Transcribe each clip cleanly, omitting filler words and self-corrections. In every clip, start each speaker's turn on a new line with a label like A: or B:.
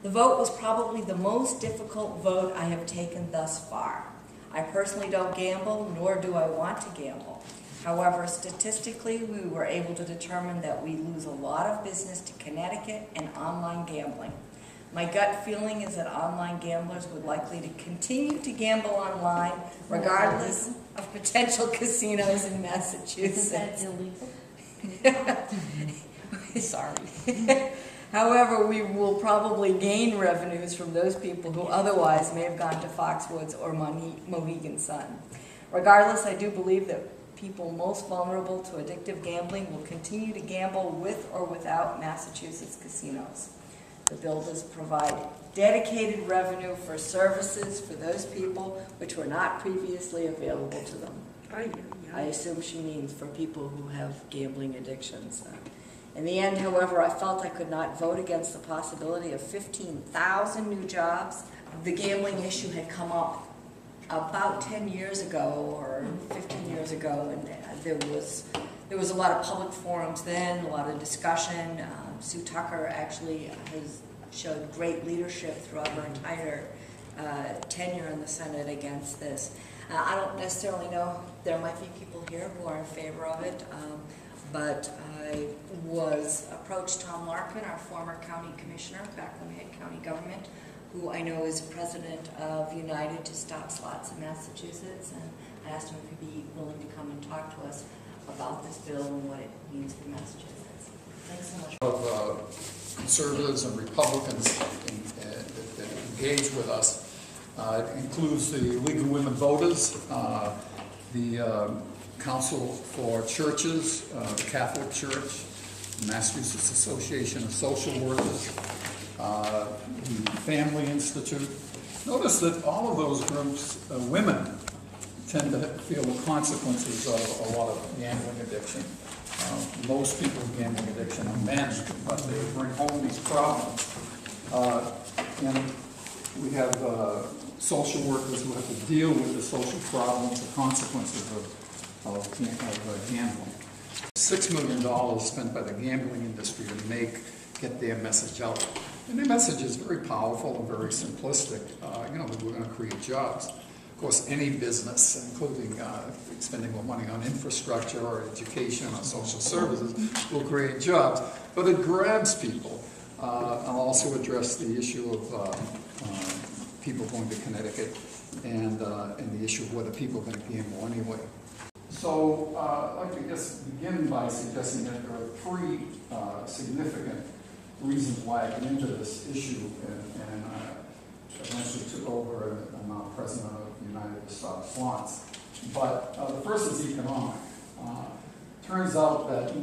A: The vote was probably the most difficult vote I have taken thus far. I personally don't gamble, nor do I want to gamble. However, statistically, we were able to determine that we lose a lot of business to Connecticut and online gambling. My gut feeling is that online gamblers would likely to continue to gamble online, regardless of potential casinos in Massachusetts.
B: Isn't that illegal?
A: Sorry. However, we will probably gain revenues from those people who otherwise may have gone to Foxwoods or Mohegan Sun. Regardless, I do believe that people most vulnerable to addictive gambling will continue to gamble with or without Massachusetts casinos. The bill does provide dedicated revenue for services for those people which were not previously available to them. I assume she means for people who have gambling addictions. In the end, however, I felt I could not vote against the possibility of 15,000 new jobs. The gambling issue had come up about 10 years ago or 15 years ago, and there was a lot of public forums then, a lot of discussion. Sue Tucker actually has showed great leadership throughout her entire tenure in the Senate against this. I don't necessarily know, there might be people here who are in favor of it, but I was approached Tom Larkin, our former county commissioner back when we had county government, who I know is president of United to Stop Slots in Massachusetts, and I asked him if he'd be willing to come and talk to us about this bill and what it means for Massachusetts. Thanks so much.
C: Of conservatives and Republicans that engage with us. It includes the League of Women Voters, the Council for Churches, the Catholic Church, the Massachusetts Association of Social Workers, the Family Institute. Notice that all of those groups, women, tend to feel the consequences of a lot of gambling addiction. Most people with gambling addiction are men, but they bring home these problems. And we have social workers who have to deal with the social problems, the consequences of gambling. $6 million spent by the gambling industry to get their message out. And their message is very powerful and very simplistic. That we're going to create jobs. Of course, any business, including spending more money on infrastructure or education or social services, will create jobs. But it grabs people. I'll also address the issue of people going to Connecticut and the issue of whether people are going to gamble anyway. So I'd like to just begin by suggesting that there are three significant reasons why I get into this issue, and eventually took over and I'm now president of United to Stop Slots. But the first is economic. Turns out that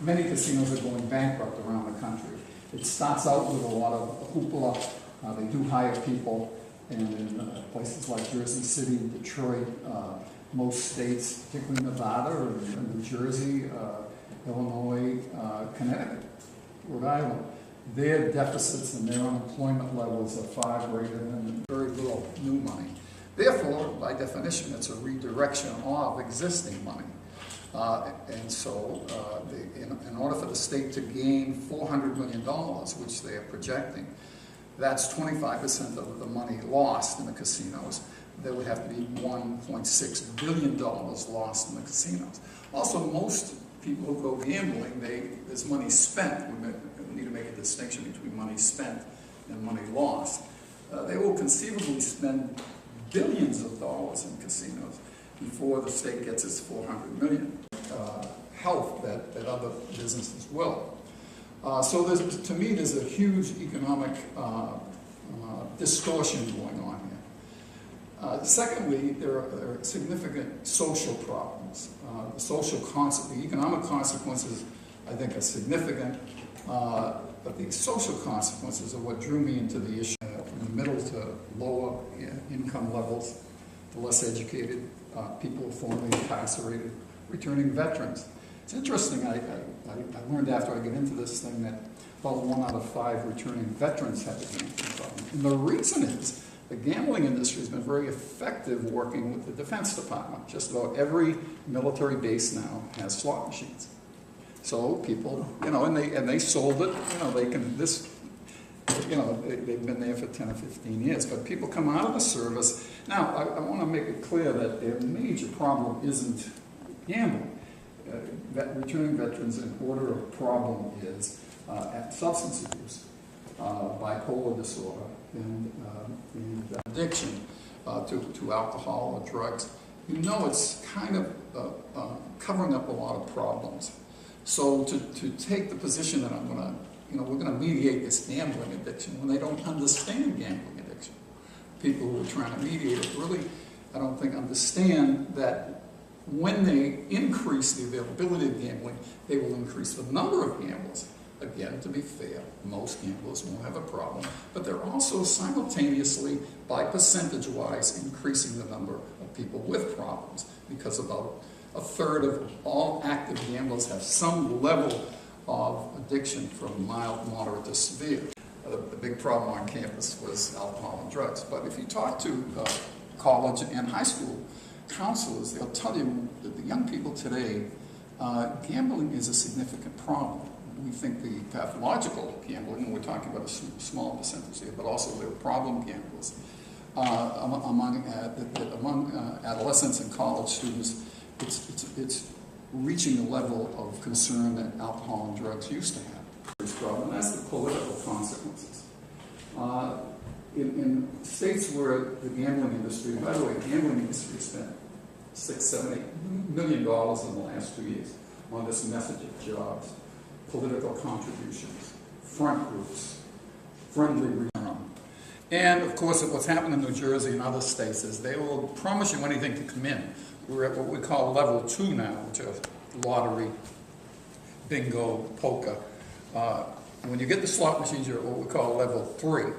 C: many casinos are going bankrupt around the country. It starts out with a lot of hoopla. They do hire people, and in places like Jersey City, Detroit, most states, particularly Nevada or New Jersey, Illinois, Connecticut, Rhode Island, their deficits and their unemployment levels are far greater than very little new money. Therefore, by definition, it's a redirection of existing money. And so, in order for the state to gain $400 million, which they are projecting, that's 25% of the money lost in the casinos. There would have to be $1.6 billion lost in the casinos. Also, most people who go gambling, there's money spent. We need to make a distinction between money spent and money lost. They will conceivably spend billions of dollars in casinos before the state gets its $400 million. Help that other businesses will. So to me, there's a huge economic distortion going on here. Secondly, there are significant social problems. The economic consequences, I think, are significant, but the social consequences are what drew me into the issue. From the middle to lower income levels, the less educated, people formerly incarcerated, returning veterans. It's interesting, I learned after I get into this thing that about 1 out of 5 returning veterans have a gambling problem. And the reason is the gambling industry has been very effective working with the Defense Department. Just about every military base now has slot machines. So people, and they sold it, they've been there for 10 or 15 years, but people come out of the service. Now, I want to make it clear that their major problem isn't gambling. That returning veterans, in order of problem is substance abuse, bipolar disorder, and addiction to alcohol or drugs. It's kind of covering up a lot of problems. So to take the position that we're going to mediate this gambling addiction when they don't understand gambling addiction. People who are trying to mediate it really, I don't think, understand that when they increase the availability of gambling, they will increase the number of gamblers. Again, to be fair, most gamblers won't have a problem, but they're also simultaneously, by percentage-wise, increasing the number of people with problems, because about a third of all active gamblers have some level of addiction, from mild, moderate to severe. The big problem on campus was alcohol and drugs. But if you talk to college and high school counselors, they'll tell you that the young people today, gambling is a significant problem. We think the pathological gambling, and we're talking about a small percentage here, but also there are problem gamblers among adolescents and college students. It's reaching a level of concern that alcohol and drugs used to have. And that's the political consequences. In states where the gambling industry, by the way, the gambling industry spent $6, $7, $8 million in the last 2 years on this message of jobs, political contributions, front groups, friendly return. And of course, what's happened in New Jersey and other states is they will promise you anything to come in. We're at what we call level 2 now, which is lottery, bingo, poker. When you get the slot machines, you're at what we call level 3.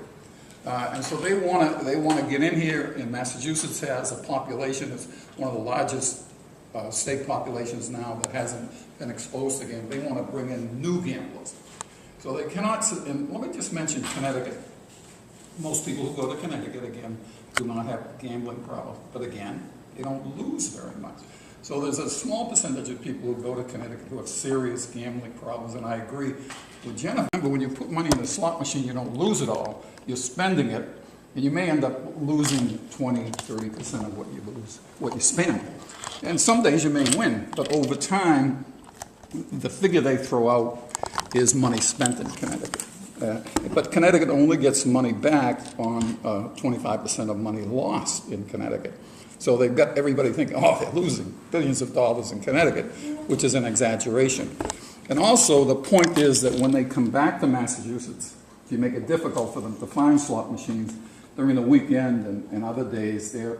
C: And so they want to get in here. And Massachusetts has a population that's one of the largest state populations now that hasn't been exposed to gambling. They want to bring in new gamblers. So they cannot, and let me just mention Connecticut. Most people who go to Connecticut, again, do not have gambling problems. But again, they don't lose very much. So there's a small percentage of people who go to Connecticut who have serious gambling problems, and I agree with Jennifer. Remember, when you put money in the slot machine, you don't lose it all. You're spending it, and you may end up losing 20-30% of what you spend. And some days you may win, but over time, the figure they throw out is money spent in Connecticut. But Connecticut only gets money back on 25% of money lost in Connecticut. So they've got everybody thinking, oh, they're losing billions of dollars in Connecticut, which is an exaggeration. And also the point is that when they come back to Massachusetts, if you make it difficult for them to find slot machines during the weekend and other days, they're